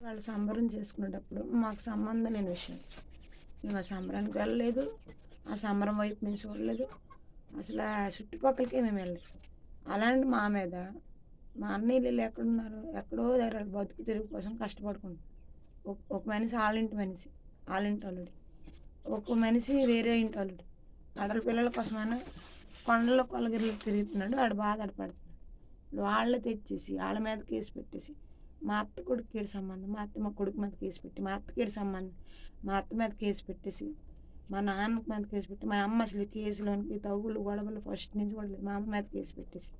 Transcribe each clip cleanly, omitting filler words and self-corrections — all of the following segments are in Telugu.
వాళ్ళు సంబరం చేసుకునేటప్పుడు మాకు సంబంధం లేని విషయం. మేము ఆ సంబరానికి వెళ్ళలేదు. ఆ సంబరం వైపు మేము చూడలేదు. అసలు ఆ చుట్టుపక్కలకే మేము వెళ్ళలేదు. అలాంటి మా మీద మా అన్నయ్యలు ఎక్కడున్నారు? ఎక్కడో దగ్గర బతుకు తెరువు కోసం కష్టపడుకుంటున్నారు. ఒక మనిషి ఆళ్ళింటి మనిషి, ఆళ్ళింటి అల్లుడు. ఒక మనిషి వేరే ఇంటి అల్లుడు. ఆడల పిల్లల కోసమైనా కొండల్లో కొల్లగిరిలో తిరుగుతున్నాడు. ఆడు బాధపడుతున్నాడు. వాళ్ళు తెచ్చేసి వాళ్ళ మీద కేసు పెట్టేసి మా అత్త కొడుకుకి సంబంధం, మా అత్త మా కొడుకు మీద కేసు పెట్టి, మా అత్తకి సంబంధం, మా అత్త మీద కేసు పెట్టేసి, మా నాన్న మీద కేసు పెట్టి, మా అమ్మ అసలు కేసులోనికి తగులు గొడవలు ఫస్ట్ నుంచి కూడా లేదు. మా అమ్మ మీద కేసు పెట్టేసి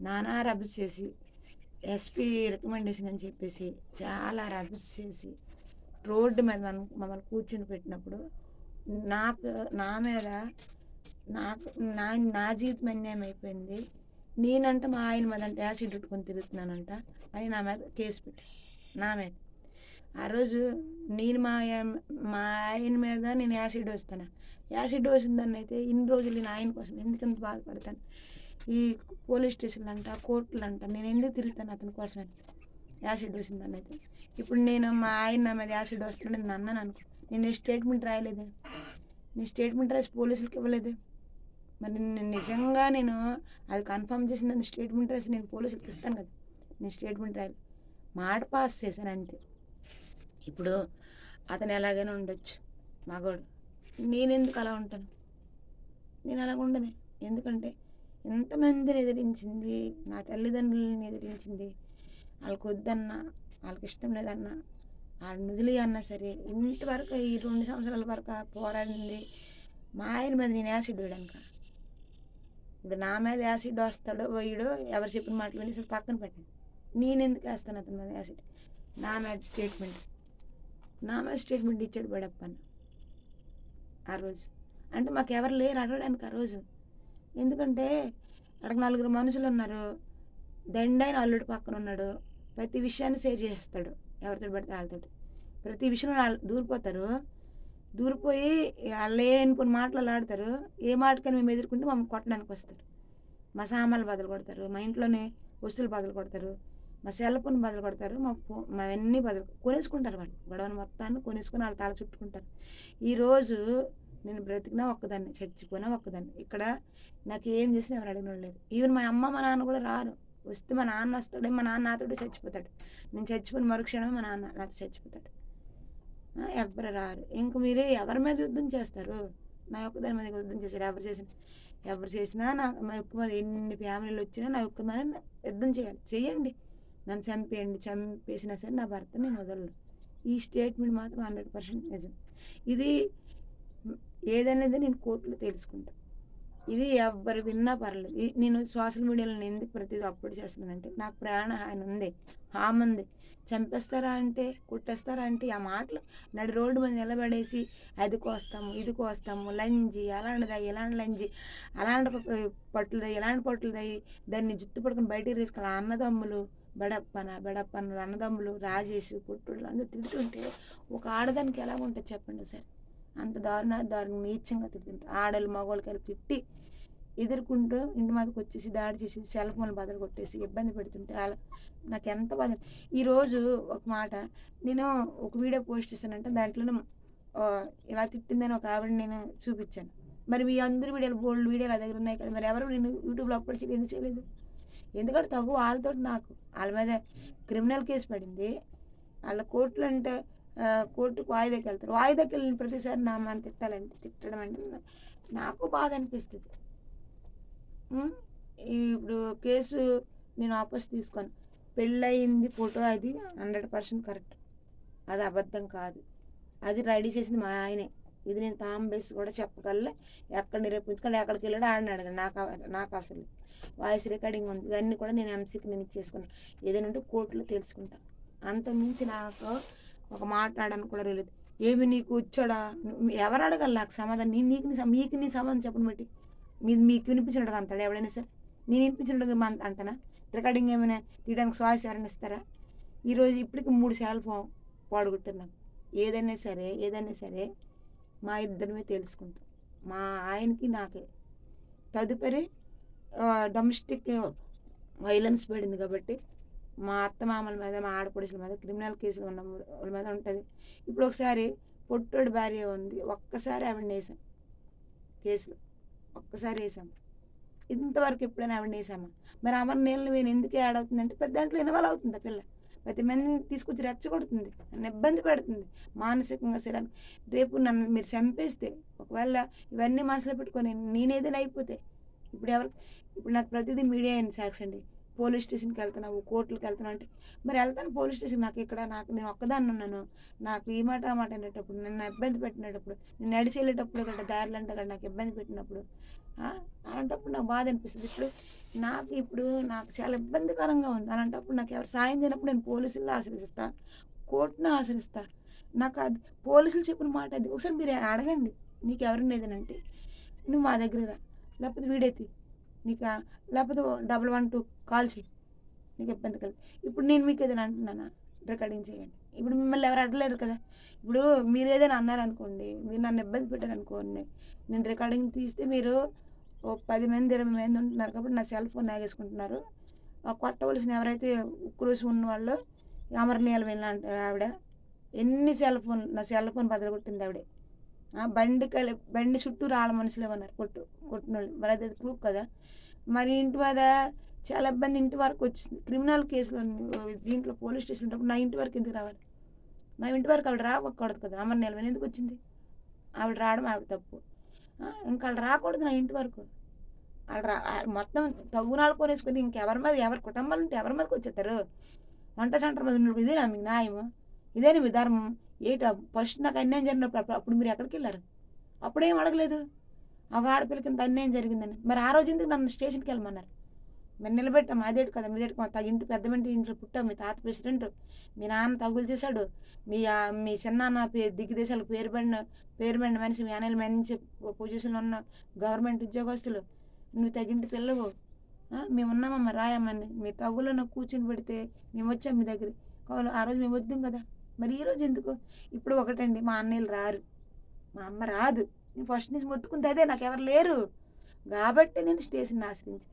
నానా రభస చేసి ఎస్పీ రికమెండేషన్ అని చెప్పేసి చాలా రభస చేసి రోడ్డు మీద మమ్మల్ని కూర్చుని పెట్టినప్పుడు నాకు నా మీద నాకు నా నా జీవితం అన్యాయం అయిపోయింది. నేనంట మా ఆయన మీద అంటే యాసిడ్ పెట్టుకొని తిరుగుతున్నానంట అని నా మీద కేసు పెట్టి నా మీద ఆ రోజు నేను మా ఆయన మీద నేను యాసిడ్ వస్తాను. యాసిడ్ వస్తుందని అయితే ఇన్ని రోజులు నేను ఆయన కోసం ఎందుకంత బాధపడతాను. ఈ పోలీస్ స్టేషన్లు అంట, కోర్టులు అంట, నేను ఎందుకు తిరుగుతాను అతని కోసమని యాసిడ్ వస్తుందని అయితే. ఇప్పుడు నేను మా ఆయన నా మీద యాసిడ్ వస్తున్నాడు నేను అన్నాను అనుకో, నేను స్టేట్మెంట్ రాయలేదే, నేను స్టేట్మెంట్ రాసి పోలీసులకి ఇవ్వలేదే. మరి నిజంగా నేను అది కన్ఫర్మ్ చేసిన స్టేట్మెంట్ రాసి నేను పోలీసులకి ఇస్తాను కదా. నేను స్టేట్మెంట్ రాయాలి, మాట పాస్ చేశాను అంతే. ఇప్పుడు అతను ఎలాగైనా ఉండొచ్చు మగోడు, నేను ఎందుకు అలా ఉంటాను? నేను అలాగ ఉండనే. ఎందుకంటే ఎంతమందిని ఎదిరించింది, నా తల్లిదండ్రులని ఎదిరించింది. వాళ్ళకి వద్దన్నా, వాళ్ళకి ఇష్టం లేదన్నా, వాళ్ళని వదిలి అన్నా సరే ఇంతవరకు ఈ 2 సంవత్సరాల వరకు పోరాడింది మా ఆయన మీద నేను యాసిడ్ వేయడానిక. ఇప్పుడు నా మీద యాసిడ్ వస్తాడో వేయడో ఎవరు చెప్పిన మాటలు విని అసలు పక్కన పెట్టండి. నేను ఎందుకు వేస్తాను అతని మీద యాసిడ్? నా మీద స్టేట్మెంట్ ఇచ్చాడు బడప్పన్న ఆ రోజు. అంటే మాకు ఎవరు లేరు అడగడానికి ఆ రోజు. ఎందుకంటే అక్కడ 4 మనుషులు ఉన్నారు, దండైన అల్లుడు పక్కన ఉన్నాడు, ప్రతి విషయాన్ని షేర్ చేస్తాడు ఎవరితో పడితే వాళ్ళతో. ప్రతి విషయంలో వాళ్ళు దూరిపోయి వాళ్ళు లేనిపోయిన మాటలు ఆడతారు. ఏ మాటకని మేము ఎదుర్కొంటే మమ్మల్ని కొట్టడానికి వస్తారు. మా సామాన్లు బదులు కొడతారు, మా ఇంట్లోనే వస్తువులు బదులు కొడతారు, మా సెల్ ఫోన్ బదులు కొడతారు, మావన్నీ బదులు కొనేసుకుంటారు. వాళ్ళు గొడవను మొత్తాన్ని కొనేసుకొని వాళ్ళ తల చుట్టుకుంటారు. ఈరోజు నేను బ్రతికినా ఒక్కదాన్ని, చచ్చిపోయినా ఒక్కదాన్ని. ఇక్కడ నాకు ఏం చేసినా ఎవరు అడిగిన వాళ్ళు లేరు. ఈవెన్ మా అమ్మ మా నాన్న కూడా రారు. వస్తే మా నాన్న వస్తాడే, మా నాన్న నాతోటి చచ్చిపోతాడు. నేను చచ్చిపోయిన మరుక్షణమే మా నాన్న నాతో చచ్చిపోతాడు. ఎవ్వరు రారు. ఇంక మీరే ఎవరి మీద యుద్ధం చేస్తారు? నా ఒక్కదాని మీద యుద్ధం చేశారు. ఎవరు చేసినా నా ఒక్క మీద ఎన్ని ఫ్యామిలీలు వచ్చినా నా ఒక్క మీద యుద్ధం చేయాలి. చెయ్యండి, నన్ను చంపేసినా సరే నా భర్త నేను వదలను. ఈ స్టేట్మెంట్ మాత్రం 100% నిజం. ఇది ఏదనేది నేను కోర్టులో తెలుసుకుంటాను. ఇది ఎవ్వరు విన్నా పర్లేదు. నేను సోషల్ మీడియాలో నేను ఎందుకు ప్రతిదీ అప్లోడ్ చేస్తున్నానంటే నాకు ప్రాణహాని ఉంది, హామ్ ఉంది. చంపేస్తారా అంటే, కొట్టేస్తారా అంటే ఆ మాటలు నడి రోడ్డు మీద నిలబడేసి అది కోస్తాము, ఇది కోస్తాము, లంజి అలాంటిదయ్యి, ఇలాంటి లంజి, అలాంటి పట్టులదయ్యి, ఇలాంటి పట్టులదయ్యి, దాన్ని జుత్తు పట్టుకుని బయటికి తీసుకెళ్ళి అన్నదమ్ములు బెడప్పన అన్నదమ్ములు రాజేష్ పుట్టుళ్ళు అందరూ తిడుతుంటే ఒక ఆడదానికి ఎలా ఉంటుంది చెప్పండి ఒకసారి? అంత దారుణం నీచంగా తిడుతుంటారు. ఆడలు మగవాళ్ళు కలిపి తిట్టి ఎదుర్కొంటూ ఇంటి మీదకి వచ్చేసి దాడి చేసి సెల్ ఫోన్లు బదులు కొట్టేసి ఇబ్బంది పెడుతుంటే నాకు ఎంత బాధ. ఈరోజు ఒక మాట నేను ఒక వీడియో పోస్ట్ చేశానంటే దాంట్లోనే ఇలా తిట్టిందని ఒక ఆవిడ నేను చూపించాను. మరి మీ అందరి వీడియోలు బోల్డ్ వీడియోలు ఆ దగ్గర ఉన్నాయి కదా, మరి ఎవరు నేను యూట్యూబ్లో అప్లోడ్ చేయలేదు, ఎందుకు చేయలేదు? ఎందుకంటే తగు వాళ్ళతో నాకు వాళ్ళ మీద క్రిమినల్ కేసు పడింది. వాళ్ళ కోర్టులు అంటే కోర్టుకు వాయిదాకి వెళ్తారు. వాయిదాకి వెళ్ళిన ప్రతిసారి నా మన తిట్టడం అంటే నాకు బాధ అనిపిస్తుంది. ఇప్పుడు కేసు నేను వాపస్ తీసుకొని పెళ్ళయింది ఫోటో అది 100% కరెక్ట్, అది అబద్ధం కాదు. అది రెడీ చేసింది మా ఆయనే. ఇది నేను తాంబేసి కూడా చెప్పగల. ఎక్కడ నిరూపించుకోవాలి, ఎక్కడికి వెళ్ళాడు ఆడిని అడగండి, నాకు అసలు వాయిస్ రికార్డింగ్ ఉంది. ఇవన్నీ కూడా నేను ఎంసీకి నేను ఇచ్చేసుకున్నాను. ఏదైనా ఉంటే కోర్టులో తెలుసుకుంటాను. అంతకుమించి నాకు ఒక మాట్లాడడానికి కూడా తెలియదు. ఏమి నీకు వచ్చాడా? ఎవరు అడగాలి నాకు సమాధానం? మీకు నీ సమాధానం చెప్పని బట్టి మీకు వినిపించినట్టుగా అంటాడు ఎవడైనా సరే. నేను వినిపించినట్టుగా అంటానా? రికార్డింగ్ ఏమైనా తీయడానికి వాయిస్ ఎవరైనా ఇస్తారా? ఈరోజు ఇప్పటికి 3 సార్లు పాడుకుంటారు నాకు. ఏదైనా సరే మా ఇద్దరిమే తెలుసుకుంటాం. మా ఆయనకి నాకే తదుపరి డొమెస్టిక్ వైలెన్స్ పడింది కాబట్టి మా అత్తమామల మీద, మా ఆడపడుచుల మీద క్రిమినల్ కేసులు ఉన్న వాళ్ళ మీద ఉంటుంది. ఇప్పుడు ఒకసారి పొట్టోడి భార్య ఉంది. ఒక్కసారి ఆవిడని వేసాం కేసులు. ఒక్కసారి వేసాం. ఇంతవరకు ఎప్పుడైనా ఆవిడని వేసామా? మరి అమర్ నీళ్ళని నేను ఎందుకు యాడ్ అవుతుందంటే పెద్ద దాంట్లో ఇన్వాల్వ్ అవుతుంది ఆ పిల్ల. 10 మందిని తీసుకొచ్చి రెచ్చగొడుతుంది. నన్ను ఇబ్బంది పెడుతుంది. మానసికంగా శరీరానికి. రేపు నన్ను మీరు చంపేస్తే ఒకవేళ ఇవన్నీ మనసులో పెట్టుకొని నేనేదైనా అయిపోతే ఇప్పుడు నాకు ప్రతిదీ మీడియా సాక్స్ అండి. పోలీస్ స్టేషన్‌కి వెళ్తున్నావు, కోర్టులకి వెళ్తున్నావు అంటే మరి వెళ్తాను పోలీస్ స్టేషన్. నేను ఒక్కదాన్ని ఉన్నాను. నాకు ఈ మాట ఆ మాట అనేటప్పుడు నన్ను ఇబ్బంది పెట్టినప్పుడు నేను నడిచి వెళ్ళేటప్పుడు గట్రా దారిలో అంటే గట్రా నాకు ఇబ్బంది పెట్టినప్పుడు అలాంటప్పుడు నాకు బాధ అనిపిస్తుంది. నాకు చాలా ఇబ్బందికరంగా ఉంది. అలాంటప్పుడు నాకు ఎవరు సాయం చేయనప్పుడు నేను పోలీసులను ఆశ్రయిస్తా, కోర్టుని ఆశ్రయిస్తా. నాకు అది పోలీసులు చెప్పిన మాట అది. ఒకసారి మీరు అడగండి. నీకు ఎవరైనా ఏదైనా అంటే నువ్వు మా దగ్గర రా, లేకపోతే వీడెత్తి నీకు లేకపోతే 112 కాల్ చెయ్యి. నీకు ఇబ్బంది కలదు. ఇప్పుడు నేను మీకు ఏదైనా అంటున్నానా? రికార్డింగ్ చేయండి. ఇప్పుడు మిమ్మల్ని ఎవరు అడగలేరు కదా! ఇప్పుడు మీరు ఏదైనా అన్నారనుకోండి, మీరు నన్ను ఇబ్బంది పెట్టారనుకోండి, నేను రికార్డింగ్ తీస్తే మీరు ఓ 10 మంది, 20 మంది ఉంటున్నారు కాబట్టి నా సెల్ ఫోన్ లాగేసుకుంటున్నారు. కొట్టవలసిన ఎవరైతే ఉక్రోషం ఉన్నవాళ్ళో అమరనీయాల వెళ్ళిన ఆవిడ నా సెల్ ఫోన్ బదలగొట్టింది ఆవిడే. బండి చుట్టూ రాళ్ళ మనుషులే ఉన్నారు కొట్టినోళ్ళు. మరి అది ప్రూఫ్ కదా! మరి ఇంటి మీద చాలా ఇబ్బంది ఇంటి వరకు వచ్చింది. క్రిమినల్ కేసులు దీంట్లో పోలీస్ స్టేషన్ ఉన్నప్పుడు నా ఇంటి వరకు ఎందుకు రావాలి? నా ఇంటి వరకు ఆవిడ రాకూడదు కదా! అమరనీయాల మీద ఎందుకు వచ్చింది? ఆవిడ రావడం ఆవిడ తప్పు. ఇంకా వాళ్ళు రాకూడదు నా ఇంటి వరకు. మొత్తం తగునాలు కొనేసుకొని ఎవరి కుటుంబాలు ఉంటే ఎవరి మీదకి వచ్చేస్తారు? వంట సెంటర్ మీద ఉన్నప్పుడు ఇదేనా మీకు న్యాయము? ఇదేనా మీ ధర్మం? ఫస్ట్ నాకు అన్యాయం జరిగినప్పుడు అప్పుడు మీరు ఎక్కడికి వెళ్ళారు? అప్పుడేం అడగలేదు. ఒక ఆడపిల్లకి ఇంత అన్యాయం జరిగిందని. మరి ఆ రోజు ఎందుకు నన్ను స్టేషన్కి వెళ్ళమన్నారు? మరి నిలబెట్టాం. అదేంటి కదా మీదేంటి పెద్ద ఇంట్లో పుట్టాం. మీ తాత ప్రెసిడెంట్, మీ నాన్న తగులు చేశాడు, మీ చిన్నాన్న దిగ్గుదేశాలకు పేరుబడిన మనిషి, మీ అన్నయ్యలు మంచి పొజిషన్లో ఉన్న గవర్నమెంట్ ఉద్యోగస్తులు, నువ్వు తగింటి పిల్లవు. మేము ఉన్నామమ్మ రాయమ్మని. మీ తగులను కూర్చుని పెడితే మేము వచ్చాం మీ దగ్గర. కావాలి ఆ రోజు మేము వద్దాం కదా. మరి ఈరోజు ఎందుకు? ఇప్పుడు ఒకటండి, మా అన్నయ్యలు రారు, మా అమ్మ రాదు. నేను ఫస్ట్ నుంచి మొత్తుకుంది అదే, నాకు ఎవరు లేరు కాబట్టి నేను స్టేషన్ని ఆశ్రయించాను,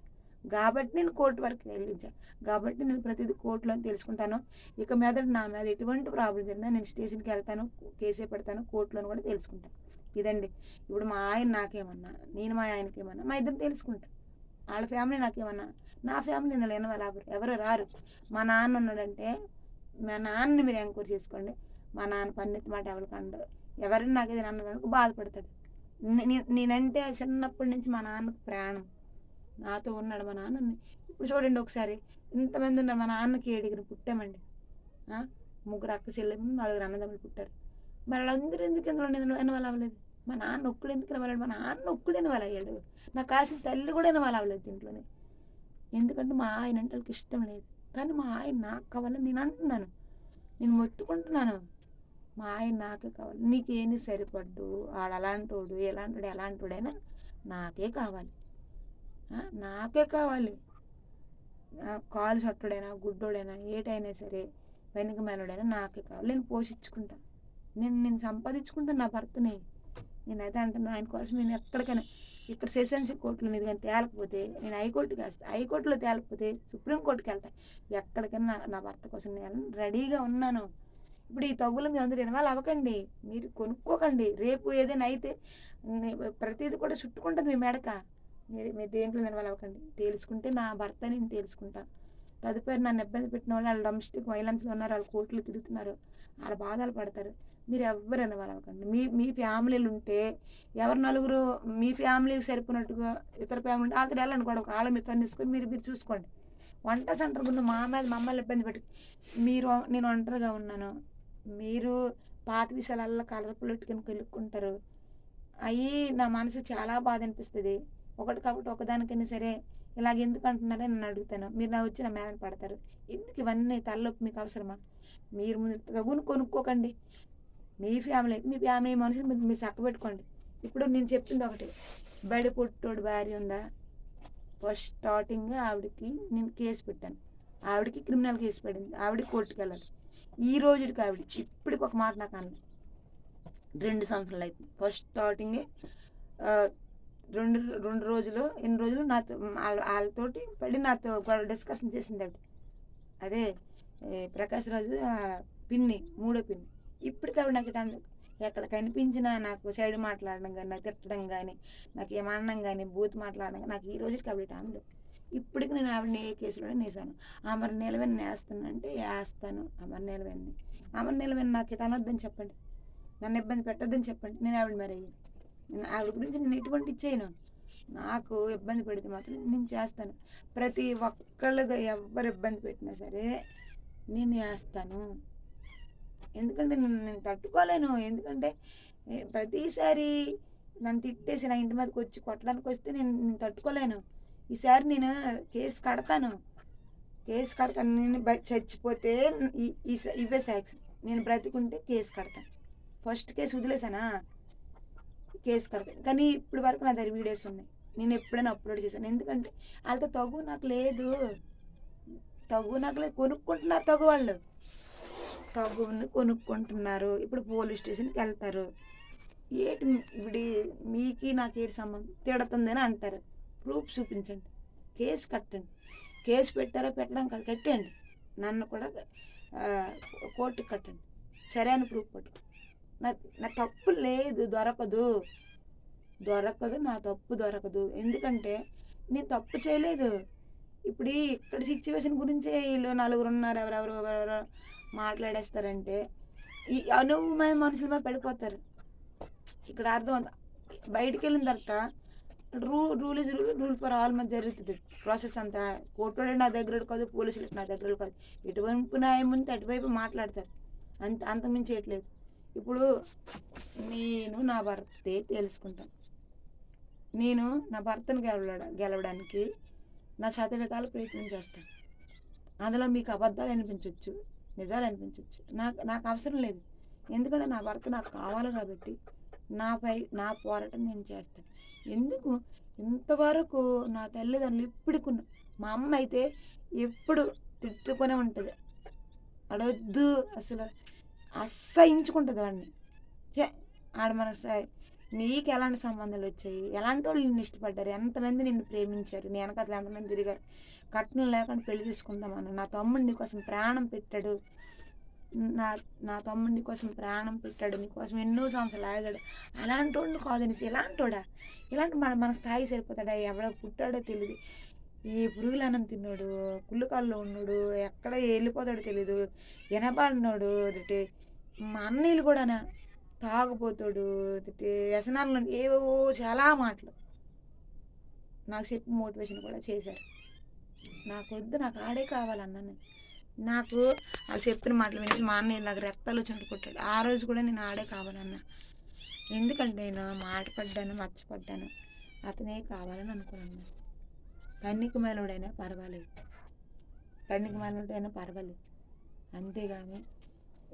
కాబట్టి నేను కోర్టు వరకు వెళ్ళించాను, కాబట్టి నేను ప్రతిదీ కోర్టులో తెలుసుకుంటాను. ఇక మీద నా మీద ఎటువంటి ప్రాబ్లం జరిగినా నేను స్టేషన్కి వెళ్తాను, కేసే పెడతాను, కోర్టులో కూడా తెలుసుకుంటాను. ఇదండి. ఇప్పుడు మా ఆయన నాకేమన్నా, నేను మా ఆయనకి ఏమన్నా, మా ఇద్దరు తెలుసుకుంటాం. వాళ్ళ ఫ్యామిలీ నాకేమన్నా, నా ఫ్యామిలీ నేను ఎవరు రారు. మా నాన్న ఉన్నాడంటే మా నాన్నని మీరు ఎంక్వైరీ చేసుకోండి. మా నాన్న పన్నెత్తి మాట ఎవరికి అనరు. ఎవరైనా నాకు ఏదైనా అన్నారనుకో బాధపడతాడు. నేనంటే చిన్నప్పటి నుంచి మా నాన్నకు ప్రాణం. నాతో ఉన్నాడు మా నాన్నని. ఇప్పుడు చూడండి ఒకసారి ఇంతమంది ఉన్నారు. మా నాన్నకి 7 పుట్టామండి. 3 అక్క చెల్లెలు, 4 అన్నదమ్ములు పుట్టారు. మరి వాళ్ళందరూ ఎందుకు ఇందులో ఇన్వాల్వ్ అవ్వలేదు? మా నాన్న ఒక్కడు ఎందుకు ఇన్వాల్వ్ అయ్యాడు? మా నాన్న ఒక్కడు ఇన్వాల్వ్ అయ్యాడు. నాకు కాసిన తల్లి కూడా ఇన్వాల్వ్ అవ్వలేదు దీంట్లోనే. ఎందుకంటే మా ఆయన అంటే వాళ్ళకి ఇష్టం లేదు. కానీ మా ఆయన నాకు కావాలని నేను అంటున్నాను, నేను మొత్తుకుంటున్నాను. మా ఆయన నాకే కావాలి. నీకేంది సరిపడ్డు, ఆడు అలాంటోడు ఎలాంటోడైనా నాకే కావాలి, నాకే కావాలి. కాలు చట్టుడైనా గుడ్డోడైనా ఏటైనా సరే వెనుక మేనోడైనా నాకే కావాలి. నేను పోషించుకుంటా, నేను సంపాదించుకుంటాను నా భర్తని. నేనైతే అంటున్నాను ఆయన కోసం నేను ఎక్కడికైనా, ఇక్కడ సెషన్స్ కోర్టులో మీద కానీ తేలకపోతే నేను హైకోర్టుకి వేస్తాను, హైకోర్టులో తేలకపోతే సుప్రీంకోర్టుకి వెళ్తాను. ఎక్కడికైనా నా భర్త కోసం నేను రెడీగా ఉన్నాను. ఇప్పుడు ఈ తగ్గులు మీ అందరూ ఇన్వాల్వ్ అవ్వకండి, మీరు కొనుక్కోకండి. రేపు ఏదైనా అయితే ప్రతిదీ కూడా చుట్టుకుంటుంది మీ మెడక. మీరు దేంట్లో ఇన్వాల్వ్ అవ్వకండి. తెలుసుకుంటే నా భర్త నేను తెలుసుకుంటా. తదుపరి నన్ను ఇబ్బంది పెట్టిన వాళ్ళు డొమెస్టిక్ వైలెన్స్లో ఉన్నారు, వాళ్ళు కోర్టులు తిరుగుతున్నారు, వాళ్ళ బాధలు పడతారు. మీరు ఎవ్వరు ఇన్వాల్వ్ అవ్వకండి. మీ ఫ్యామిలీలు ఉంటే ఎవరు నలుగురు మీ ఫ్యామిలీకి సరిపోయినట్టుగా ఇతర ఫ్యామిలీ ఉంటే అక్కడ వెళ్ళండి కూడా, వాళ్ళ మీరు తన్నేసుకొని మీరు చూసుకోండి. వంట సెంటర్ ముందు మా మీద మమ్మల్ని ఇబ్బంది పెట్టి నేను ఒంటరిగా ఉన్నాను, మీరు పాత విషయాలల్లో కలర్ఫుల్ పెట్టుకుని కెలుక్కుంటారు. అవి నా మనసు చాలా బాధ అనిపిస్తుంది. ఒకటి కాబట్టి ఒకదానికైనా సరే ఇలాగ ఎందుకు అంటున్నారని నేను అడుగుతాను. మీరు నా వచ్చి నా మీద పడతారు. ఎందుకు ఇవన్నీ తలనొప్పి మీకు అవసరమా? మీరు ముందు కొనుక్కోకండి. మీ ఫ్యామిలీ మనుషులు మీరు చక్కబెట్టుకోండి. ఇప్పుడు నేను చెప్పింది ఒకటి, బడి పుట్టోడు భార్య ఉందా, ఫస్ట్ స్టార్టింగ్ ఆవిడకి నేను కేసు పెట్టాను, ఆవిడకి క్రిమినల్ కేసు పడింది, ఆవిడ కోర్టుకు వెళ్ళాలి. ఈ రోజుకి ఆవిడ ఇప్పటికి ఒక మాట నాకు అన్నది. 2 సంవత్సరాలు అవుతుంది. ఫస్ట్ స్టార్టింగే 2 రోజులు నాతో వాళ్ళతోటి పడి నాతో డిస్కషన్ చేసింది ఆవిడ. అదే ప్రకాష్ రాజు పిన్ని, మూడో పిన్ని. ఇప్పటికి ఆవిడ నాకు ఎక్కడ కనిపించినా నాకు సైడ్ మాట్లాడడం కానీ, నాకు తిట్టడం కానీ, నాకు ఏమనడం కానీ, బూత్ మాట్లాడడం కానీ, నాకు ఈ రోజుకి ఆవిడ ఆమె. ఇప్పటికి నేను ఆవిడని ఏ కేసులో నేసాను. ఆమె నిలవని నేస్తానంటే వేస్తాను. ఆమె నిలవని నాకు ఇటు అనొద్దని చెప్పండి, నన్ను ఇబ్బంది పెట్టొద్దని చెప్పండి, నేను ఆవిడ మరి నేను ఆవిడ గురించి నేను ఎటువంటి ఇచ్చేయను. నాకు ఇబ్బంది పెడితే మాత్రం నేను చేస్తాను. ప్రతి ఒక్కళ్ళుగా ఎవరు ఇబ్బంది పెట్టినా సరే నేను వేస్తాను. ఎందుకంటే నేను తట్టుకోలేను. ఎందుకంటే ప్రతిసారి నన్ను తిట్టేసి నా ఇంటి మీదకి వచ్చి కొట్టడానికి వస్తే నేను తట్టుకోలేను. ఈసారి నేను కేసు కడతాను. నేను చచ్చిపోతే ఇవే సాక్స్. నేను బ్రతికుంటే కేసు కడతాను. ఫస్ట్ కేసు వదిలేసానా, కేసు కడతాను. కానీ ఇప్పుడు వరకు నా దగ్గర వీడియోస్ ఉన్నాయి. నేను ఎప్పుడైనా అప్లోడ్ చేశాను. ఎందుకంటే వాళ్ళతో తగు నాకు లేదు. కొనుక్కుంటున్నారు తగు వాళ్ళు. తగుని కొనుక్కుంటున్నారు. ఇప్పుడు పోలీస్ స్టేషన్కి వెళ్తారు. ఏటి ఇప్పుడు మీకు నాకు ఏటి సంబంధం, తిడుతుందని అంటారు. ప్రూఫ్ చూపించండి, కేసు కట్టండి. కేసు పెట్టారో పెట్టడం కాదు, కట్టండి. నన్ను కూడా కోర్టుకి కట్టండి. సరైన ప్రూఫ్ పట్టుకో. నా తప్పు లేదు, దొరకదు. నా తప్పు దొరకదు. ఎందుకంటే నేను తప్పు చేయలేదు. ఇప్పుడు ఇక్కడ సిచ్యువేషన్ గురించే వీళ్ళు నలుగురు ఉన్నారు, ఎవరెవరు మాట్లాడేస్తారంటే ఈ అనుభవమైన మనుషుల మీద పడిపోతారు. ఇక్కడ అర్థం బయటికి వెళ్ళిన తర్వాత రూల్ ఫర్ ఆల్ మీద జరుగుతుంది ప్రాసెస్ అంతా. కోర్టు నా దగ్గర కాదు, పోలీసులు నా దగ్గర కాదు. ఎటువైపు న్యాయం ఉంది అటువైపు మాట్లాడతారు. అంతకుమించి చేయట్లేదు. ఇప్పుడు నేను నా భర్తే తెలుసుకుంటాను. నేను నా భర్తను గెలవడానికి నా శతవిధాలు ప్రయత్నం చేస్తాను. అందులో మీకు అబద్ధాలు అనిపించవచ్చు, నిజాలు అనిపించవచ్చు. నాకు అవసరం లేదు. ఎందుకంటే నా భర్త నాకు కావాలి కాబట్టి నా పోరాటం నేను చేస్తాను. ఎందుకు ఇంతవరకు నా తల్లిదండ్రులు ఇప్పుడుకున్న మా అమ్మ అయితే ఎప్పుడు తిట్టుకునే ఉంటుంది. అడొద్దు అసలు అసహించుకుంటుంది వాడిని. ఆడ మన నీకు ఎలాంటి సంబంధాలు వచ్చాయి, ఎలాంటి వాళ్ళు నిన్ను ఇష్టపడ్డారు, ఎంతమంది నిన్ను ప్రేమించారు, నీ వెనకాల ఎంతమంది తిరిగారు, కట్నం లేకుండా పెళ్లి తీసుకుందామన్నా. నా తమ్ముడు నీకోసం ప్రాణం పెట్టాడు. నా తమ్ముడు నీకోసం ప్రాణం పెట్టాడు, నీకోసం ఎన్నో సంవత్సరాలు ఆగాడు. అలాంటి వాడిని కాదనేసి ఇలాంటి మన స్థాయి సరిపోతాడా? ఎవడ పుట్టాడో తెలియదు. ఈ పురుగులన్నం తిన్నాడు, కుళ్ళుకాల్లో ఉన్నాడు, ఎక్కడ వెళ్ళిపోతాడో తెలీదు, ఎనబాడినాడు. మా అన్నయ్యలు కూడా తాగుపోతాడు, వ్యసనాలు, ఏవో చాలా మాటలు నాకు చెప్పి మోటివేషన్ కూడా చేశారు. నాకు ఆడే కావాలన్నాను. నాకు వాళ్ళు చెప్పిన మాటలు వినేసి మా అన్నయ్య నాకు రెక్కలు వచ్చినట్టు కొట్టాడు. ఆ రోజు కూడా నేను ఆడే కావాలన్నా. ఎందుకంటే నేను మాట పడ్డాను, మర్చిపడ్డాను. అతనే కావాలని అనుకున్నాను. కన్నికి మేలుడైనా పర్వాలేదు, అంతేగాని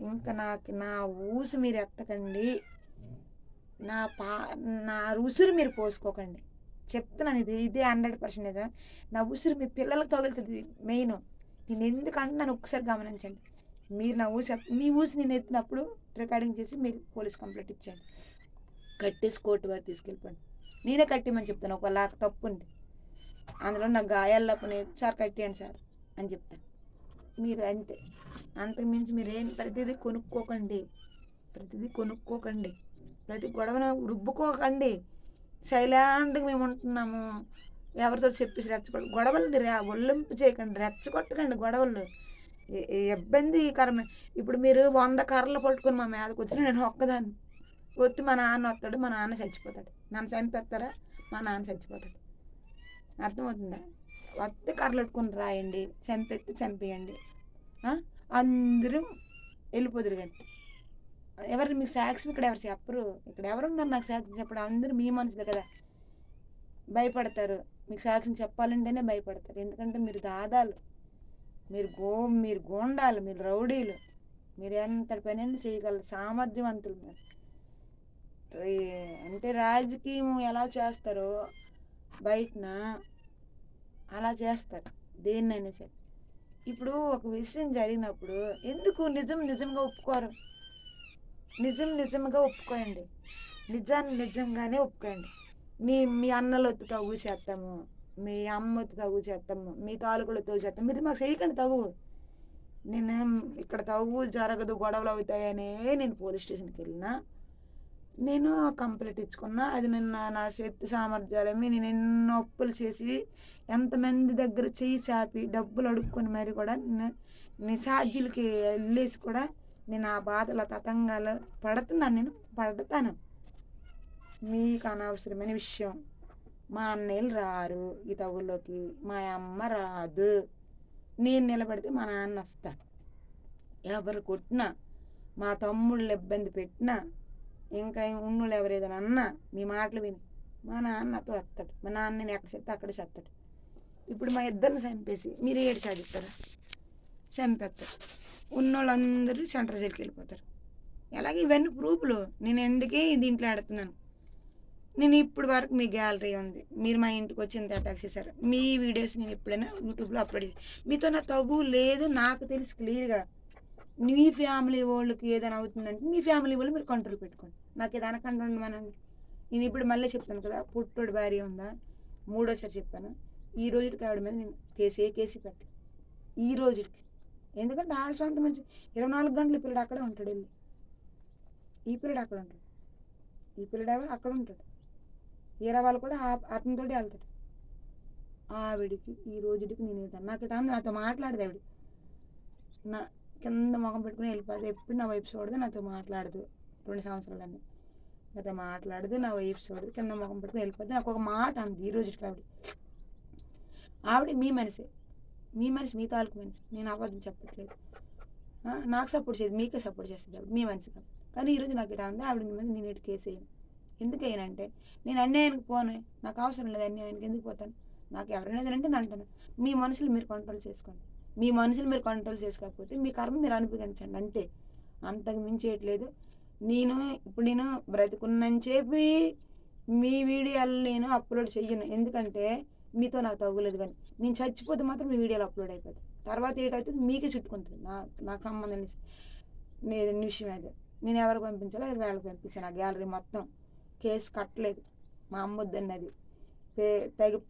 ఇంకా నా ఊసు మీరు ఎత్తకండి, నా ఉసురు మీరు పోసుకోకండి. చెప్తున్నాను, ఇదే 100%. నా ఉసురు మీ పిల్లలకు తగులుతుంది. మెయిన్ నేను ఎందుకు అంటున్నాను ఒక్కసారి గమనించండి. మీరు మీ ఊసి నేను ఎత్తినప్పుడు రికార్డింగ్ చేసి మీరు పోలీస్ కంప్లైంట్ ఇచ్చాను. కట్టేసి కోర్టు వారు తీసుకెళ్ళిపోండి. నేనే కట్టేమని చెప్తాను. ఒకవేళ తప్పు ఉంది అందులో నా గాయాలప్పుడు సార్ కట్టేయండి సార్ అని చెప్తాను. మీరు అంతే, అంతకుమించి మీరేం ప్రతిదీ కొనుక్కోకండి. ప్రతి గొడవను రుబ్బుకోకండి. సైలెంట్గా మేము ఉంటున్నాము, ఎవరితో చెప్పేసి రెచ్చగొట్టు గొడవలు ఒల్లింపు చేయకండి, రెచ్చగొట్టకండి గొడవలు. ఇబ్బందికరమే. ఇప్పుడు మీరు 100 కర్రలు పట్టుకొని మా మీదకి వచ్చిన నేను ఒక్కదాన్ని వచ్చి మా నాన్న వస్తాడు, మా నాన్న చచ్చిపోతాడు. నన్ను చంపేస్తారా, మా నాన్న చచ్చిపోతాడు. అర్థమవుతుందా? వస్తే కర్రలు పట్టుకొని రాయండి, చంపేయండి, అందరూ వెళ్ళిపోదురు. కానీ ఎవరు మీకు సాక్ష్యం ఇక్కడ ఎవరు చెప్పరు. ఇక్కడ ఎవరున్నారు నాకు సాక్ష్యం చెప్పడం? అందరూ మీ మనుషులే కదా, భయపడతారు. మీకు సాక్ష్యం చెప్పాలంటేనే భయపడతారు. ఎందుకంటే మీరు దాదాలు, మీరు గోండాలు, మీరు రౌడీలు, మీరు ఎంత పని చేయగలరు, సామర్థ్యవంతులు. మీరు అంటే రాజకీయం ఎలా చేస్తారో బయటన అలా చేస్తారు దేన్నైనా సరే. ఇప్పుడు ఒక విషయం జరిగినప్పుడు ఎందుకు నిజంగా ఒప్పుకోరు? నిజంగా ఒప్పుకోండి, నిజంగానే ఒప్పుకోండి. మీ అన్నలు వద్దు తగు చేస్తాము, మీ అమ్మ వద్దు తగు చేస్తాము, మీ తాలూకులు తగు చేస్తాము. మీరు మాకు చేయకండి తగు. నేను ఇక్కడ తవ్వు జరగదు, గొడవలు అవుతాయనే నేను పోలీస్ స్టేషన్కి వెళ్ళినా, నేను కంప్లైంట్ ఇచ్చుకున్నా. అది నేను నా శక్తి సామర్థ్యాలేమి నేను ఎన్నో అప్పులు చేసి ఎంతమంది దగ్గర చెయ్యి చాపి డబ్బులు అడుక్కొని మరి కూడా నిశాధ్యులకి వెళ్ళేసి కూడా నేను ఆ బాధల తతంగాలు పడతాను. మీకు అనవసరమైన విషయం. మా అన్నయ్యలు రారు ఈ తవ్వుల్లోకి, మా అమ్మ రాదు. నేను నిలబడితే మా నాన్న వస్తాడు. ఎవరు కొట్టినా, మా తమ్ముళ్ళు ఇబ్బంది పెట్టినా, ఇంకా ఉన్నోళ్ళు ఎవరు ఏదైనా అన్నా మీ మాటలు విని మా నాన్న నాతో వస్తాడు. మా నాన్న నేను ఎక్కడ చెప్తే అక్కడ చెప్తాడు. ఇప్పుడు మా ఇద్దరిని చంపేసి మీరు ఏడు సాధిస్తారు, చంపేస్తారు. ఉన్నోళ్ళందరూ సెంటర్ జైలుకి వెళ్ళిపోతారు. అలాగే ఇవన్నీ ప్రూఫ్లు. నేను ఎందుకే దీంట్లో ఆడుతున్నాను. నేను ఇప్పుడు వరకు మీ గ్యాలరీ ఉంది, మీరు మా ఇంటికి వచ్చి ఇంత అటాక్ చేశారు. మీ వీడియోస్ నేను ఎప్పుడైనా యూట్యూబ్లో అప్లోడ్ చేశాను. మీతో నా తగు లేదు నాకు తెలిసి క్లియర్గా. మీ ఫ్యామిలీ వాళ్ళకి ఏదైనా అవుతుందంటే మీ ఫ్యామిలీ వాళ్ళు మీరు కంట్రోల్ పెట్టుకోండి. నాకు ఏదైనా కంట్రోల్ ఉండమనండి. నేను ఇప్పుడు మళ్ళీ చెప్తాను కదా, పుట్టోడు భార్య ఉందా, మూడోసారి చెప్పాను. ఈ రోజుకి ఆవిడ మీద నేను కేసు పెట్టాను ఈ రోజుకి. ఎందుకంటే ఆవిడ సొంత మంచి 24 గంటలు ఈ పిల్లడు అక్కడే ఉంటాడు. వెళ్ళి ఈ పిల్లడు అక్కడ ఉంటాడు, ఈ పిల్లడు ఎవరు అక్కడ ఉంటాడు. వేరే వాళ్ళు కూడా అతనితో వెళ్తాడు. ఆవిడికి ఈ రోజుకి నేను వెళ్తాను. నాకు ఇటా నాతో మాట్లాడదు ఆవిడ. నా కింద ముఖం పెట్టుకుని వెళ్ళిపోతుంది. ఎప్పుడు నా వైపు చూడదు, నాతో మాట్లాడదు. 2 సంవత్సరాలన్నీ నాతో మాట్లాడదు, నా వైపు చూడదు, కింద ముఖం పెట్టుకుని వెళ్ళిపోద్ది. నాకు ఒక మాట అంది ఈ రోజుకి ఆవిడ మీ మనిషి, మీ తాలూకు మనిషి. నేను అబద్ధం చెప్పట్లేదు. నాకు సపోర్ట్ చేయదు, మీకే సపోర్ట్ చేస్తుంది ఆవిడ, మీ మనిషి కాదు. కానీ ఈరోజు నాకు ఇటా ఉంది. ఆవిడ మీద నేను ఇటు కేసు వేయను. ఎందుకు వేయనంటే నేను అన్యాయానికి పోను, నాకు అవసరం లేదు. అన్యాయానికి ఎందుకు పోతాను? నాకు ఎవరైనా అంటే నేను అంటాను, మీ మనుషులు మీరు కంట్రోల్ చేసుకోండి. మీ మనుషులు మీరు కంట్రోల్ చేసుకోకపోతే మీ కర్మ మీరు అనుభవించండి అంతే. అంతకు మించేయట్లేదు. నేను బ్రతుకున్నని చెప్పి మీ వీడియోలు నేను అప్లోడ్ చెయ్యను. ఎందుకంటే మీతో నాకు తగ్గులేదు. కానీ నేను చచ్చిపోతే మాత్రం మీ వీడియోలు అప్లోడ్ అయిపోతాయి. తర్వాత ఏటవుతుంది మీకే చుట్టుకుంటుంది. నాకు సంబంధం విషయం అయితే నేను ఎవరికి పంపించాలో అది వాళ్ళకి పంపించాను. ఆ గ్యాలరీ మొత్తం కేసు కట్టలేదు. మా అమ్మ వద్దన్నది.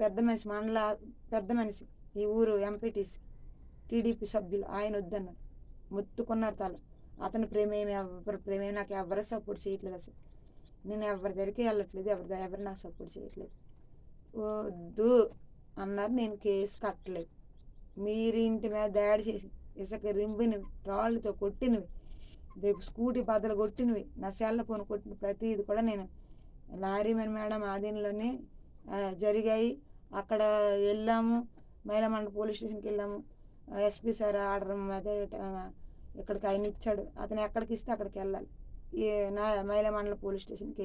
పెద్ద మనిషి, మండల పెద్ద మనిషి, ఈ ఊరు ఎంపీటీసీ టీడీపీ సభ్యులు ఆయన వద్దన్నారు. మొత్తుకున్నారు తల. అతని ఎవరి ప్రేమేమి నాకు ఎవరు సపోర్ట్ చేయట్లేదు. అసలు నేను ఎవరి దగ్గరికి వెళ్ళట్లేదు, ఎవరు నాకు సపోర్ట్ చేయట్లేదు. వద్దు అన్నారు. నేను కేసు కట్టలేదు. మీరు ఇంటి మీద దాడి చేసి ఇసుక రింపినవి, రాళ్ళతో కొట్టినవి, స్కూటీ బద్దలు కొట్టినవి, నా సెల్ ఫోన్ కొట్టిన ప్రతిది కూడా నేను లారీ మేడం ఆధీనంలోనే జరిగాయి. అక్కడ వెళ్ళాము, మైలమండల పోలీస్ స్టేషన్కి వెళ్ళాము. ఎస్పీ సార్ ఆర్డర్ మీద ఇక్కడికి ఆయన ఇచ్చాడు. అతను ఎక్కడికి ఇస్తే అక్కడికి వెళ్ళాలి. మైలమండల పోలీస్ స్టేషన్కి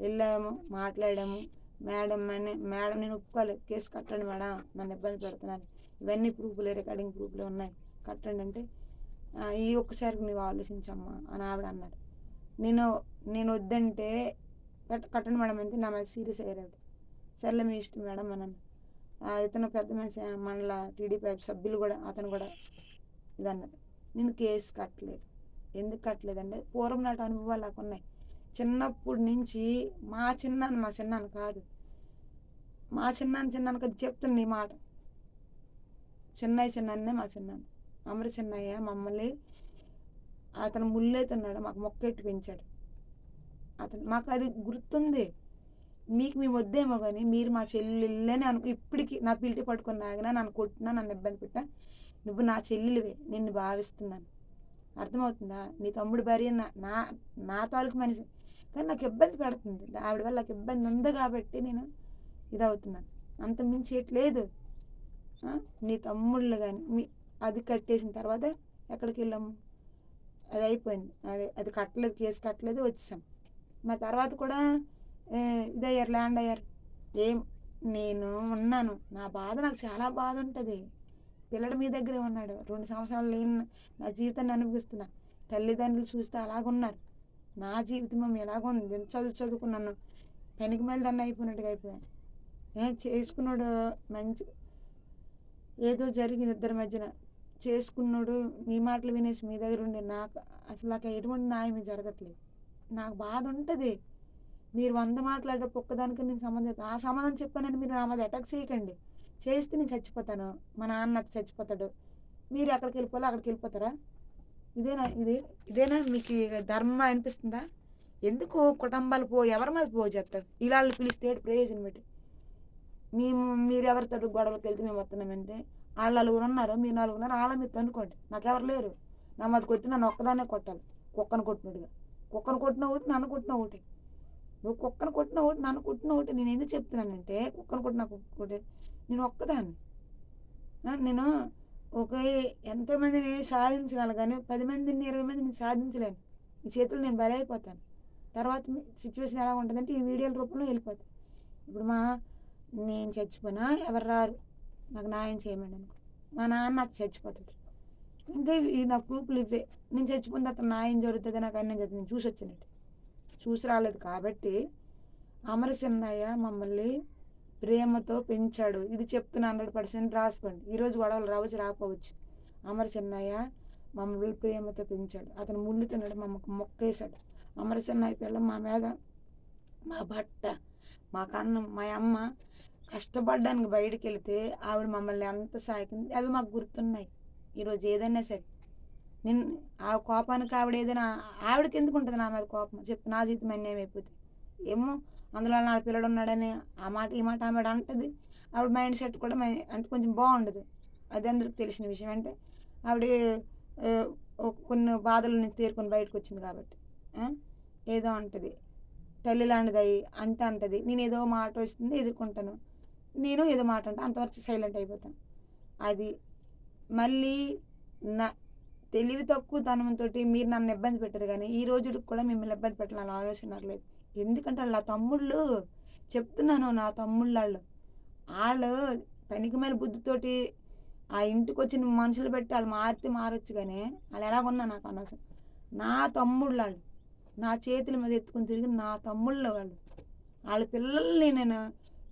వెళ్ళాము, మాట్లాడాము. మేడం నేను ఒప్పుకోలేదు, కేసు కట్టండి మేడం, నన్ను ఇబ్బంది పెడుతున్నాను, ఇవన్నీ ప్రూఫ్లే, రికార్డింగ్ ప్రూఫ్లే ఉన్నాయి, కట్టండి అంటే ఈ ఒక్కసారికి నువ్వు ఆలోచించమ్మా అని ఆవిడ అన్నారు. నేను వద్దంటే కట్టండి మేడం అంటే నా మీద సీరియస్ అయ్యారు. సర్లే మీ ఇష్టం మేడం అని అన్న. ఇతను పెద్ద మనిషి మండల టీడీపీ సభ్యులు కూడా అతను కూడా ఇదన్నారు. నేను కేసు కట్టలేదు. ఎందుకు కట్టలేదంటే పూర్వం నాటి అనుభవాలు నాకు ఉన్నాయి. చిన్నప్పటి నుంచి మా చిన్నాన్న కాదు, మా చిన్నాన్న కదా చెప్తున్నా ఈ మాట. చిన్నన్నే మా చిన్నాన్న అమర చిన్నయ్య మమ్మల్ని అతను ముళ్ళైతున్నాడు, మాకు మొక్కెట్టి పెంచాడు. మాకు అది గుర్తుంది. మేము వద్దేమో కానీ మీరు మా చెల్లెళ్ళని ఇప్పటికీ నా పిల్టి పట్టుకుని నాగినా, నన్ను కొట్టినా, నన్ను ఇబ్బంది పెట్టా, నువ్వు నా చెల్లెలివే, నిన్ను భావిస్తున్నాను. అర్థమవుతుందా? నీ తమ్ముడు భార్య నా తాలూకు మనిషి, కానీ నాకు ఇబ్బంది పెడుతుంది. ఆవిడ వల్ల నాకు ఇబ్బంది ఉంది కాబట్టి నేను ఇదవుతున్నాను. అంత మించేయట్లేదు. నీ తమ్ముళ్ళు కానీ అది కట్టేసిన తర్వాత ఎక్కడికి వెళ్ళాము, అది అయిపోయింది. అది కట్టలేదు, కేసు కట్టలేదు, వచ్చేసాం. మా తర్వాత కూడా ఇదయ్యారు, ల్యాండ్ అయ్యారు. నేను ఉన్నాను, నా బాధ నాకు చాలా బాధ ఉంటుంది. పిల్లడు మీ దగ్గరే ఉన్నాడు, 2 సంవత్సరాలు లేని నా జీవితాన్ని అనుభవిస్తున్నా. తల్లిదండ్రులు చూస్తే అలాగున్నారు, నా జీవితం ఎలాగుంది. ఎంత చదువుకున్నాను, పెనికి మీద దాన్ని అయిపోయినట్టుగా అయిపోయాను. చేసుకున్నాడు మంచి, ఏదో జరిగింది ఇద్దరి మధ్యన, చేసుకున్నాడు. మీ మాటలు వినేసి మీ దగ్గర ఉండి నాకు ఎటువంటి న్యాయం జరగట్లేదు. నాకు బాధ ఉంటుంది. మీరు 100 మాట్లాడేటప్పుడు ఒక్కదానికి నేను సమాధానం చెప్పానని మీరు నా మీద అటాక్ చేయకండి. చేస్తే నేను చచ్చిపోతాను, మా నాన్న చచ్చిపోతాడు. మీరు ఎక్కడికి వెళ్ళిపోవాలో అక్కడికి వెళ్ళిపోతారా? ఇదేనా మీకు ధర్మం అనిపిస్తుందా? ఎందుకు కుటుంబాలు ఎవరి మీద చేస్తారు? ఇలాళ్ళు పిలిస్తే ప్రయోజనం పెట్టి మీరు ఎవరితో గొడవలకి వెళ్తే మేము వస్తున్నామంటే వాళ్ళు నలుగురు ఉన్నారు, మీరు నలుగురు ఉన్నారు, వాళ్ళ మీరు తన్నుకోండి, నాకెవరు లేరు. నా మీదకి వచ్చి నన్ను ఒక్కదాన్నే కొట్టాలి, కుక్కను కొట్టినట్టుగా. కుక్కను కొట్టిన ఒకటి, నన్ను కొట్టిన ఒకటి. నువ్వు కుక్కను కొట్టిన ఒకటి, నన్ను కొట్టిన ఒకటి. నేను ఎందుకు చెప్తున్నానంటే కుక్కను కొట్టిన ఒకటి నేను ఒక్కదాన్ని. నేను ఎంతోమందిని సాధించగలను కానీ 10 మందిని 20 మందిని సాధించలేను. ఈ చేతులు నేను బలైపోతాను. తర్వాత సిచ్యువేషన్ ఎలా ఉంటుందంటే ఈ వీడియోల రూపంలో వెళ్ళిపోతాను. ఇప్పుడు నేను చచ్చిపోయినా ఎవరు రారు నాకు న్యాయం చేయమని అనుకో. మా నాన్న నాకు చచ్చిపోతాడు. ఇంకా నా ప్రూఫ్లు ఇవే. నేను చచ్చిపోయిన తర్వాత న్యాయం జరుగుతుంది, నాకు అన్నం జరుగుతుంది. నేను చూసి వచ్చినట్టు చూసి రాలేదు కాబట్టి అమరసిన్నయ్య మమ్మల్ని ప్రేమతో పెంచాడు. ఇది చెప్తున్నా 100% రాసుకోండి. ఈరోజు గొడవలు రావచ్చు రాకపోవచ్చు. అమరసిన్నయ్య మమ్మల్ని ప్రేమతో పెంచాడు. అతను ముళ్ళు తిన్నాడు, మొక్కేశాడు. అమరసిన్నయ్య పిల్ల మా మీద, మా బట్ట, మా కన్నం, మా అమ్మ కష్టపడడానికి బయటికి వెళితే ఆవిడ మమ్మల్ని ఎంత సాకింది అవి మాకు గుర్తున్నాయి. ఈరోజు ఏదైనా సరే నేను ఆ కోపానికి ఆవిడకి ఎందుకు ఉంటుంది నా మీద కోపం చెప్పు? నా జీవితం అన్యాయం అయిపోతే ఏమో, అందులో నా పిల్లడు ఉన్నాడని ఆ మాట ఈ మాట ఆమె అంటది. ఆవిడ మైండ్ సెట్ కూడా అంటే కొంచెం బాగుండదు. అది అందరికి తెలిసిన విషయం. అంటే ఆవిడ కొన్ని బాధల నుంచి తేరుకొని బయటకు వచ్చింది కాబట్టి ఏదో అంటది, తల్లి లాంటిది అంటే అంటది. నేను ఏదో మాట వస్తుంది ఎదుర్కొంటాను, నేను ఏదో మాట అంటే అంతవరకు సైలెంట్ అయిపోతాను. అది మళ్ళీ నా తెలివి తక్కువ తనంతో మీరు నన్ను ఇబ్బంది పెట్టారు, కానీ ఈ రోజుకి కూడా మిమ్మల్ని ఇబ్బంది పెట్టాలని ఆలోచన నాకు లేదు. ఎందుకంటే వాళ్ళ తమ్ముళ్ళు చెప్తున్నాను, నా తమ్ముళ్ళు వాళ్ళు పనికి మేల బుద్ధితోటి ఆ ఇంటికి వచ్చిన మనుషులు పెట్టి వాళ్ళు మారొచ్చు, కానీ వాళ్ళు ఎలాగున్నా నాకు అనవసరం. నా తమ్ముళ్ళు వాళ్ళు నా చేతుల మీద ఎత్తుకొని తిరిగి నా తమ్ముళ్ళు వాళ్ళ పిల్లల్ని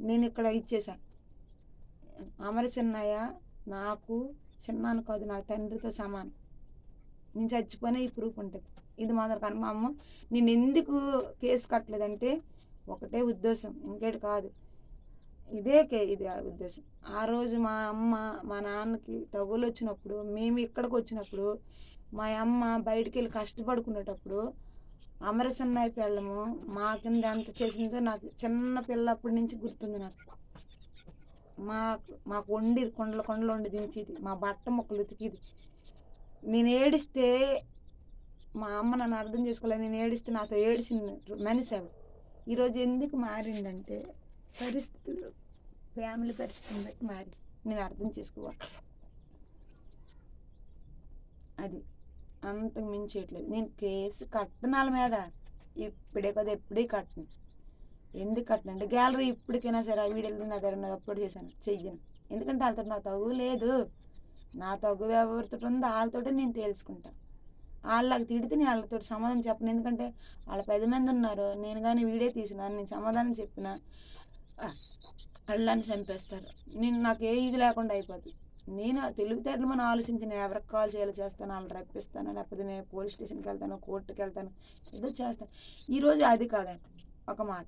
నేను ఇక్కడ ఇచ్చేసాను. అమరచిన్నయ్య నాకు చిన్నాను కాదు, నా తండ్రితో సమానం. నేను చచ్చిపోయినా ఈ ప్రూఫ్ ఉంటుంది. ఇది మాత్రం కానీ మా అమ్మ నేను ఎందుకు కేసు కట్టలేదంటే ఒకటే ఉద్దేశం, ఇంకేటి కాదు. ఇది ఉద్దేశం. ఆ రోజు మా అమ్మ మా నాన్నకి తగులు వచ్చినప్పుడు, మేము ఇక్కడికి వచ్చినప్పుడు, మా అమ్మ బయటికి వెళ్ళి కష్టపడుకునేటప్పుడు అమరసిన్నయ్య పిల్లము మా కింద ఎంత చేసిందో నాకు చిన్న పిల్లప్పటి నుంచి గుర్తుంది. మాకు వండి కొండలు వండి దించేది, మా బట్ట మొక్కలు ఉతికిది. నేను ఏడిస్తే మా అమ్మ నన్ను అర్థం చేసుకోలేదు. నేను ఏడిస్తే నాతో ఏడిసింది మనిషి ఆవిడ. ఈరోజు ఎందుకు మారిందంటే పరిస్థితులు, ఫ్యామిలీ పరిస్థితిని బట్టి మారి నేను అర్థం చేసుకోవాలి. అది అంతకు మించేయట్లేదు. నేను కేసు కట్టనాల మీద ఇప్పుడే కదా ఎప్పుడే కట్టను. ఎందుకు కట్టనంటే గ్యాలరీ ఇప్పటికైనా సరే ఆ వీడియోలు నా దగ్గర అప్లోడ్ చెయ్యను. ఎందుకంటే వాళ్ళతో నాకు తగు లేదు. నా తగు ఎవరితో ఉందో వాళ్ళతోటే నేను తెలుసుకుంటాను. వాళ్ళకి తిడితే నేను వాళ్ళతో సమాధానం చెప్పను. ఎందుకంటే వాళ్ళ 10 మంది ఉన్నారు. నేను కానీ వీడియో తీసినా, నేను సమాధానం చెప్పిన వాళ్ళని చంపేస్తారు. నాకు ఏ ఇది లేకుండా అయిపోతుంది. నేను తెలివితేటలు మనం ఆలోచించి నేను ఎవరికి కాల్ చేయాలో చేస్తాను, వాళ్ళని రప్పిస్తాను, లేకపోతే నేను పోలీస్ స్టేషన్కి వెళ్తాను, కోర్టుకి వెళ్తాను, ఏదో చేస్తాను. ఈరోజు అది కాదండి ఒక మాట.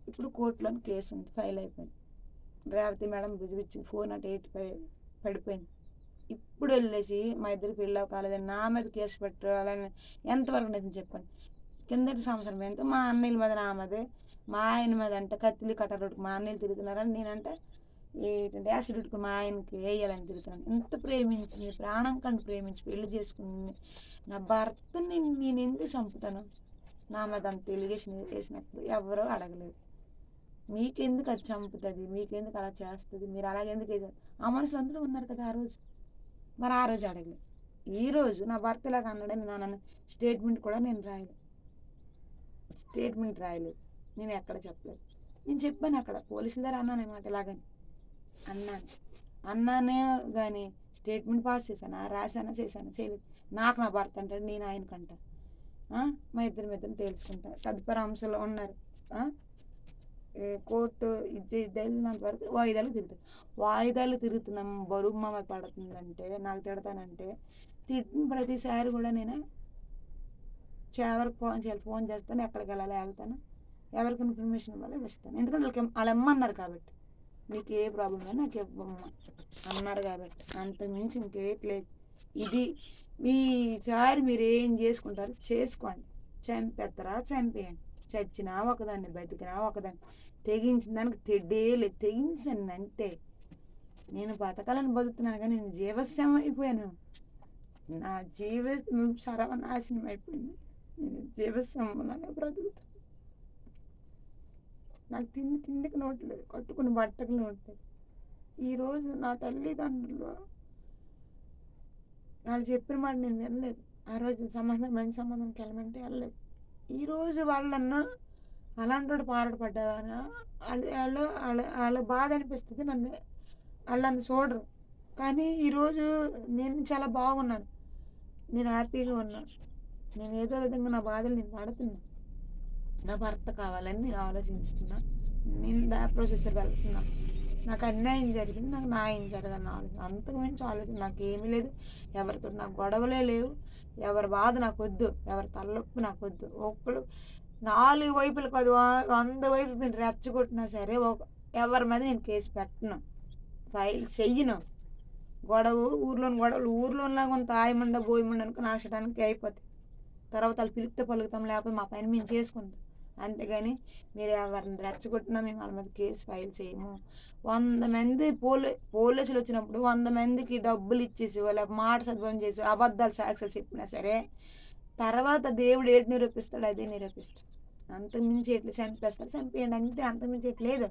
ఇప్పుడు కోర్టులో కేసు ఉంది, ఫైల్ అయిపోయింది. రేవతి మేడం బుజ్జిపిచ్చింది, ఫోన్ అటు పడిపోయింది. ఇప్పుడు వెళ్ళేసి మా ఇద్దరు పెళ్ళి కాలేదని నా మీద కేసు పెట్టాలని ఎంతవరకు నేను చెప్పండి. కిందటి సంవత్సరం ఎంతో మా అన్నయ్యల మీద నా మీద, మా ఆయన మీద అంటే కత్తిలి కట్టరుడికి మా అన్నయ్యలు తిరుగుతున్నారని నేనంటే ఏంటంటే యాసిడ్కి మా ఆయనకి వేయాలని తిరుగుతున్నాను. ఎంత ప్రేమించింది, ప్రాణం కంటే ప్రేమించి పెళ్లి చేసుకుని నా భర్తని నేను ఎందుకు చంపుతాను? నా మీద అంత ఎలిగేషన్ వేసినప్పుడు ఎవరో అడగలేదు. మీకెందుకు అది చంపుతుంది, మీకెందుకు అలా చేస్తుంది, మీరు అలాగెందుకు వేసారు? ఆ మనుషులు అందరూ ఉన్నారు కదా ఆ రోజు. మరి ఆ రోజు అడగలేదు. ఈరోజు నా భర్త ఇలాగ అన్నాడని నన్ను స్టేట్మెంట్ కూడా నేను రాయలేదు. నేను ఎక్కడ చెప్పలేదు. నేను చెప్పాను అక్కడ పోలీసుల దగ్గర అన్నానమాట, ఇలాగని అన్నానే కానీ స్టేట్మెంట్ పాస్ చేశాను, రాశానా చేశాను చేయలేదు. నాకు నా భర్త అంటాడు, నేను ఆయనకంట. మా ఇద్దరిని తేల్చుకుంటా. తదుపరి అంశాలు ఉన్నారు. కోర్టు ఇది వెళ్ళినంత వరకు వాయిదాలు తిరుగుతున్నాం. బరువు మామ పడుతుందంటే నాకు తిడతానంటే తిట్టిన ప్రతిసారి కూడా నేను ఎవరికి ఫోన్ చేస్తాను, ఎక్కడికి వెళ్ళాలి వెళ్తాను, ఎవరికి ఇన్ఫర్మేషన్ ఇవ్వాలి ఇస్తాను. ఎందుకంటే వాళ్ళు ఇమ్మన్నారు కాబట్టి, నీకు ఏ ప్రాబ్లం అయినా నాకు ఇవ్వమ్మ అన్నారు కాబట్టి. అంతకుమించి ఇంకేట్లేదు. ఇది ఈసారి మీరు ఏం చేసుకుంటారో చేసుకోండి. చంపేత్తరా చంపేయండి. చచ్చినా ఒకదాన్ని, బతికినా ఒకదాన్ని. తెగించిన దానికి తెడ్డే లేదు. తెగించాను అంతే. నేను బతకాలని బతుకుతున్నాను కానీ నేను జీవశ్యం అయిపోయాను. నా జీవితం సర్వనాశనం అయిపోయింది. నేను జీవశ్యంలాగా బ్రతుకుతాను. నాకు తిండికి నోట్లేదు, కట్టుకుని బట్టకు నోట్లేదు. ఈరోజు నా తల్లిదండ్రులు వాళ్ళు చెప్పిన మాట నేను వినలేదు. ఆ రోజు మంచి సంబంధంకి వెళ్ళమంటే వెళ్ళలేదు. ఈరోజు వాళ్ళన్నా అలాంటి పారడపడ్డావా వాళ్ళ బాధ అనిపిస్తుంది. వాళ్ళు చూడరు. కానీ ఈరోజు నేను చాలా బాగున్నాను. నేను హ్యాపీగా ఉన్నాను. నేను ఏదో విధంగా నా బాధలు నేను పడుతున్నాను. నా భర్త కావాలని నేను ఆలోచిస్తున్నా. నేను ప్రాసెసర్ వెళ్తున్నాను. నాకు అన్యాయం జరిగింది, నాకు న్యాయం జరగని ఆలోచన. అంతకు మించి ఆలోచన నాకేమీ లేదు. ఎవరితో నాకు గొడవలే లేవు. ఎవరి బాధ నాకు వద్దు, ఎవరి తలనొప్పి నాకు వద్దు. ఒక్కడు 4 వైపులు కాదు 100 వైపులు నేను రెచ్చగొట్టినా సరే ఎవరి మీద నేను కేసు పెట్టను, ఫైల్ చెయ్యను. ఊర్లోని గొడవలు ఊర్లోనిలాగా కొంత ఆయమండ బోయమండ అనుకుని నాశడానికి అయిపోతాయి. తర్వాత వాళ్ళు పిలిస్తే పలుకుతాం, లేకపోతే మా పని మేము చేసుకుంటాం. అంతేగాని మీరు ఎవరిని రెచ్చగొట్టినా మేము వాళ్ళ మీద కేసు ఫైల్ చేయము. 100 మంది పోలీసులు వచ్చినప్పుడు 100 మందికి డబ్బులు ఇచ్చేసి వాళ్ళ మాట సద్భవం చేసి అబద్ధాలు సాక్ష్యాలు చెప్పినా సరే తర్వాత దేవుడు ఏటి నిరూపిస్తాడు, అదే నిరూపిస్తాడు. అంతకుమించి ఎట్లా చంపేస్తాడు, చంపేయండి అంతే. అంతకుమించి ఎట్లేదు.